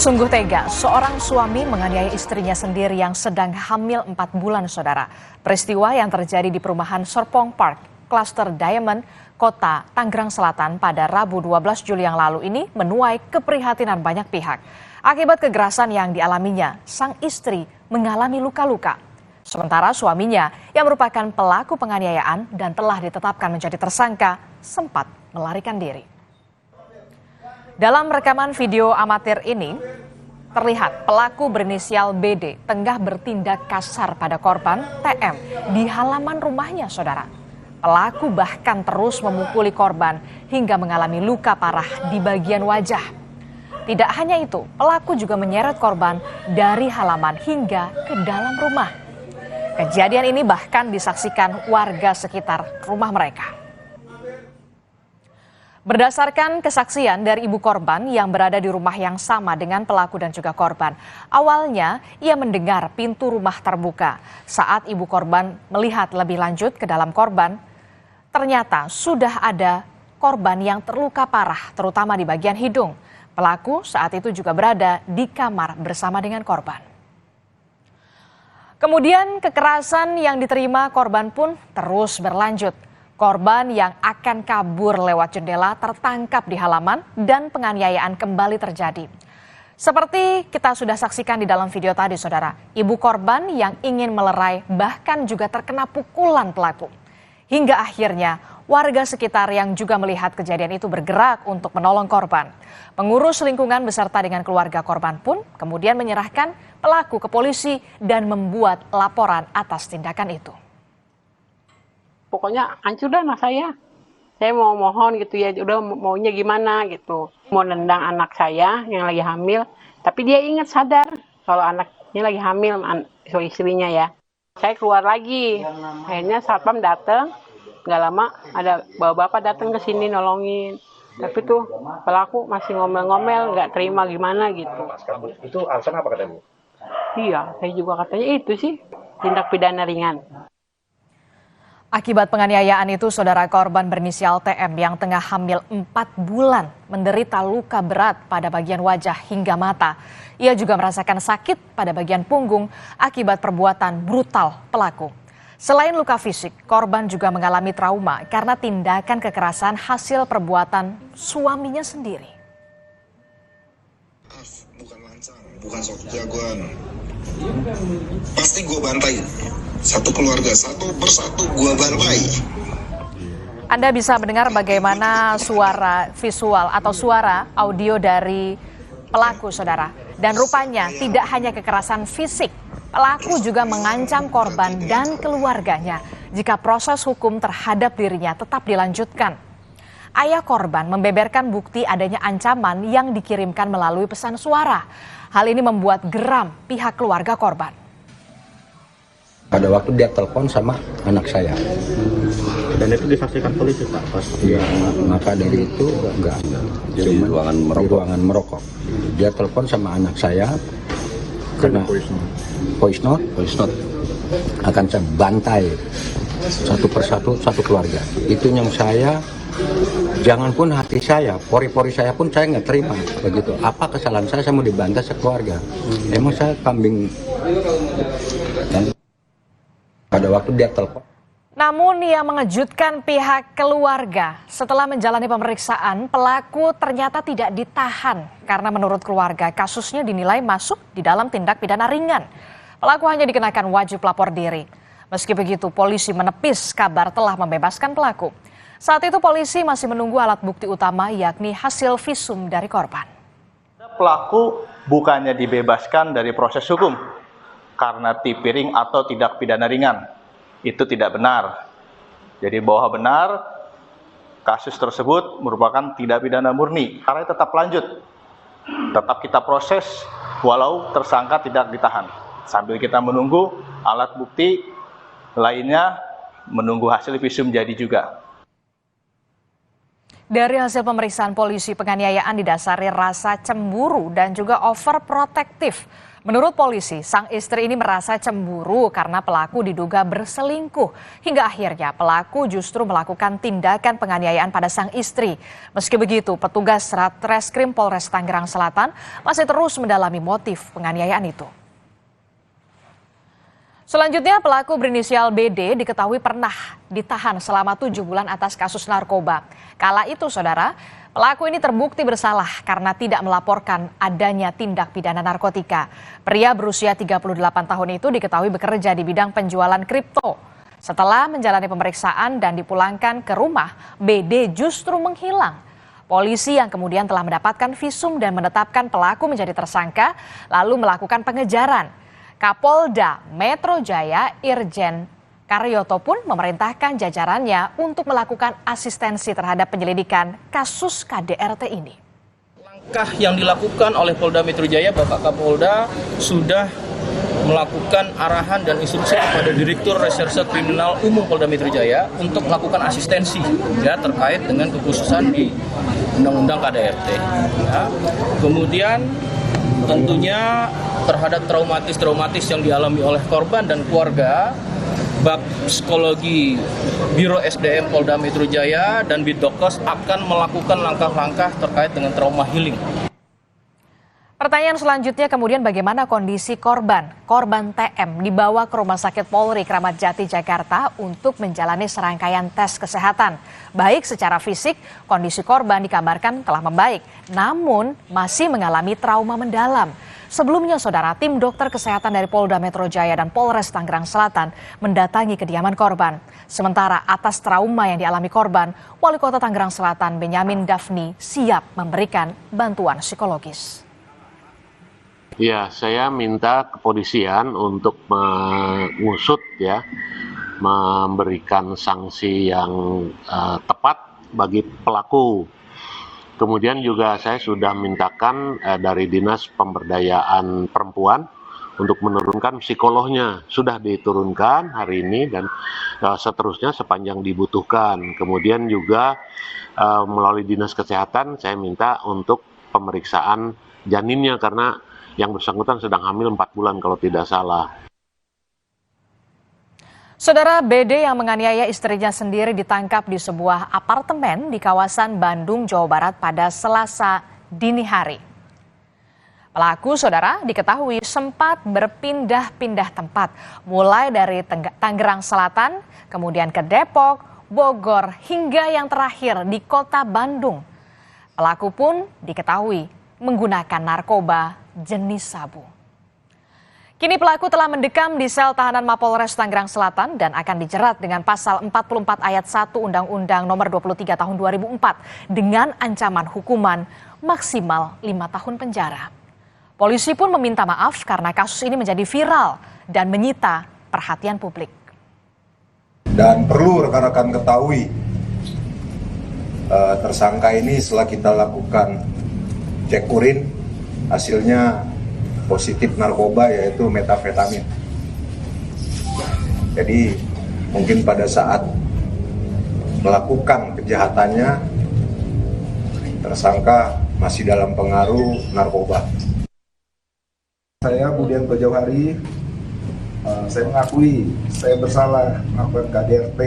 Sungguh tega, seorang suami menganiaya istrinya sendiri yang sedang hamil 4 bulan, saudara. Peristiwa yang terjadi di perumahan Serpong Park, Klaster Diamond, Kota Tanggerang Selatan pada Rabu 12 Juli yang lalu ini menuai keprihatinan banyak pihak. Akibat kekerasan yang dialaminya, sang istri mengalami luka-luka. Sementara suaminya yang merupakan pelaku penganiayaan dan telah ditetapkan menjadi tersangka sempat melarikan diri. Dalam rekaman video amatir ini, terlihat pelaku berinisial BD tengah bertindak kasar pada korban TM di halaman rumahnya, saudara. Pelaku bahkan terus memukuli korban hingga mengalami luka parah di bagian wajah. Tidak hanya itu, pelaku juga menyeret korban dari halaman hingga ke dalam rumah. Kejadian ini bahkan disaksikan warga sekitar rumah mereka. Berdasarkan kesaksian dari ibu korban yang berada di rumah yang sama dengan pelaku dan juga korban, awalnya ia mendengar pintu rumah terbuka. Saat ibu korban melihat lebih lanjut ke dalam korban, ternyata sudah ada korban yang terluka parah, terutama di bagian hidung. Pelaku saat itu juga berada di kamar bersama dengan korban. Kemudian kekerasan yang diterima korban pun terus berlanjut. Korban yang akan kabur lewat jendela tertangkap di halaman dan penganiayaan kembali terjadi. Seperti kita sudah saksikan di dalam video tadi, saudara, ibu korban yang ingin melerai bahkan juga terkena pukulan pelaku. Hingga akhirnya warga sekitar yang juga melihat kejadian itu bergerak untuk menolong korban. Pengurus lingkungan beserta dengan keluarga korban pun kemudian menyerahkan pelaku ke polisi dan membuat laporan atas tindakan itu. Pokoknya hancur dah anak saya. Saya mau mohon gitu ya, udah maunya gimana gitu. Mau nendang anak saya yang lagi hamil, tapi dia ingat sadar kalau anaknya lagi hamil, so istrinya ya. Saya keluar lagi, akhirnya satpam datang, nggak lama ada bapak-bapak datang ke sini nolongin. Tapi tuh pelaku masih ngomel-ngomel, nggak terima gimana gitu. Itu alasan apa kata Bu? Iya, saya juga katanya itu sih, tindak pidana ringan. Akibat penganiayaan itu, saudara, korban berinisial TM yang tengah hamil 4 bulan menderita luka berat pada bagian wajah hingga mata. Ia juga merasakan sakit pada bagian punggung akibat perbuatan brutal pelaku. Selain luka fisik, korban juga mengalami trauma karena tindakan kekerasan hasil perbuatan suaminya sendiri. Bukan lancang, bukan sok jagoan. Pasti gue bantai. Satu keluarga, satu persatu gua bantai. Anda bisa mendengar bagaimana suara visual atau suara audio dari pelaku, saudara. Dan rupanya tidak hanya kekerasan fisik, pelaku juga mengancam korban dan keluarganya jika proses hukum terhadap dirinya tetap dilanjutkan. Ayah korban membeberkan bukti adanya ancaman yang dikirimkan melalui pesan suara. Hal ini membuat geram pihak keluarga korban. Pada waktu dia telepon sama anak saya. Dan itu disaksikan polisi Pak? Ya, maka dari itu enggak. Di ruangan merokok. Dia telepon sama anak saya. Kena voice note akan saya bantai satu persatu satu keluarga. Itu yang saya, jangan pun hati saya, pori-pori saya pun saya nggak terima begitu. Apa kesalahan saya mau dibantai sekeluarga? Emang saya kambing. Dan pada waktu dia telepon. Namun yang mengejutkan pihak keluarga, setelah menjalani pemeriksaan, pelaku ternyata tidak ditahan karena menurut keluarga kasusnya dinilai masuk di dalam tindak pidana ringan. Pelaku hanya dikenakan wajib lapor diri. Meski begitu, polisi menepis kabar telah membebaskan pelaku. Saat itu polisi masih menunggu alat bukti utama, yakni hasil visum dari korban. Pelaku bukannya dibebaskan dari proses hukum karena tipiring atau tidak pidana ringan. Itu tidak benar. Jadi bahwa benar kasus tersebut merupakan tidak pidana murni. Karena tetap lanjut. Tetap kita proses walau tersangka tidak ditahan. Sambil kita menunggu alat bukti lainnya, menunggu hasil visum jadi juga. Dari hasil pemeriksaan polisi, penganiayaan didasari rasa cemburu dan juga overprotektif. Menurut polisi, sang istri ini merasa cemburu karena pelaku diduga berselingkuh. Hingga akhirnya pelaku justru melakukan tindakan penganiayaan pada sang istri. Meski begitu, petugas Satreskrim Polres Tangerang Selatan masih terus mendalami motif penganiayaan itu. Selanjutnya, pelaku berinisial BD diketahui pernah ditahan selama 7 bulan atas kasus narkoba. Kala itu, saudara, pelaku ini terbukti bersalah karena tidak melaporkan adanya tindak pidana narkotika. Pria berusia 38 tahun itu diketahui bekerja di bidang penjualan kripto. Setelah menjalani pemeriksaan dan dipulangkan ke rumah, BD justru menghilang. Polisi yang kemudian telah mendapatkan visum dan menetapkan pelaku menjadi tersangka, lalu melakukan pengejaran. Kapolda Metro Jaya Irjen Karyoto pun memerintahkan jajarannya untuk melakukan asistensi terhadap penyelidikan kasus KDRT ini. Langkah yang dilakukan oleh Polda Metro Jaya, Bapak Kapolda sudah melakukan arahan dan instruksi kepada Direktur Reserse Kriminal Umum Polda Metro Jaya untuk melakukan asistensi ya terkait dengan kekhususan di Undang-Undang KDRT. Ya. Kemudian tentunya terhadap traumatis yang dialami oleh korban dan keluarga, Bab Psikologi Biro SDM Polda Metro Jaya dan Bitdokes akan melakukan langkah-langkah terkait dengan trauma healing. Pertanyaan selanjutnya kemudian bagaimana kondisi korban? Korban TM dibawa ke Rumah Sakit Polri Kramat Jati, Jakarta untuk menjalani serangkaian tes kesehatan. Baik secara fisik, kondisi korban dikabarkan telah membaik, namun masih mengalami trauma mendalam. Sebelumnya, saudara, tim dokter kesehatan dari Polda Metro Jaya dan Polres Tangerang Selatan mendatangi kediaman korban. Sementara atas trauma yang dialami korban, Wali Kota Tangerang Selatan Benyamin Daphni siap memberikan bantuan psikologis. Ya, saya minta kepolisian untuk mengusut ya, memberikan sanksi yang tepat bagi pelaku. Kemudian juga saya sudah mintakan dari Dinas Pemberdayaan Perempuan untuk menurunkan psikolognya. Sudah diturunkan hari ini dan seterusnya sepanjang dibutuhkan. Kemudian juga melalui Dinas Kesehatan saya minta untuk pemeriksaan janinnya karena yang bersangkutan sedang hamil 4 bulan kalau tidak salah. Saudara, BD yang menganiaya istrinya sendiri ditangkap di sebuah apartemen di kawasan Bandung, Jawa Barat pada Selasa dini hari. Pelaku, saudara, diketahui sempat berpindah-pindah tempat, mulai dari Tangerang Selatan, kemudian ke Depok, Bogor, hingga yang terakhir di kota Bandung. Pelaku pun diketahui menggunakan narkoba jenis sabu. Kini pelaku telah mendekam di sel tahanan Mapolres Tangerang Selatan dan akan dijerat dengan pasal 44 ayat 1 Undang-Undang Nomor 23 Tahun 2004 dengan ancaman hukuman maksimal 5 tahun penjara. Polisi pun meminta maaf karena kasus ini menjadi viral dan menyita perhatian publik. Dan perlu rekan-rekan ketahui, tersangka ini setelah kita lakukan cek urin, hasilnya positif narkoba yaitu metafetamin. Jadi mungkin pada saat melakukan kejahatannya tersangka masih dalam pengaruh narkoba. Saya Budian Kojauhari, saya mengakui saya bersalah melakukan KDRT,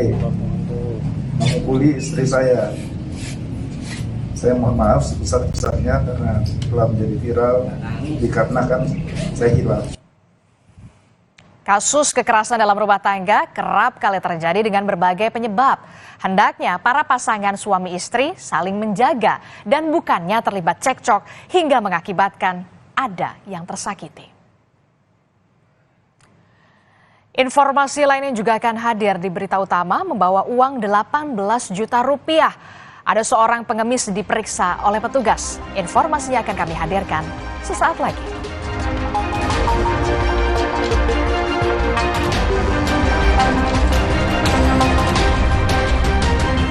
memukuli istri saya. Saya mohon maaf sebesar-besarnya karena telah menjadi viral dikarenakan saya hilang. Kasus kekerasan dalam rumah tangga kerap kali terjadi dengan berbagai penyebab. Hendaknya para pasangan suami istri saling menjaga dan bukannya terlibat cekcok hingga mengakibatkan ada yang tersakiti. Informasi lainnya juga akan hadir di berita utama membawa uang 18 juta rupiah. Ada seorang pengemis diperiksa oleh petugas. Informasinya akan kami hadirkan sesaat lagi.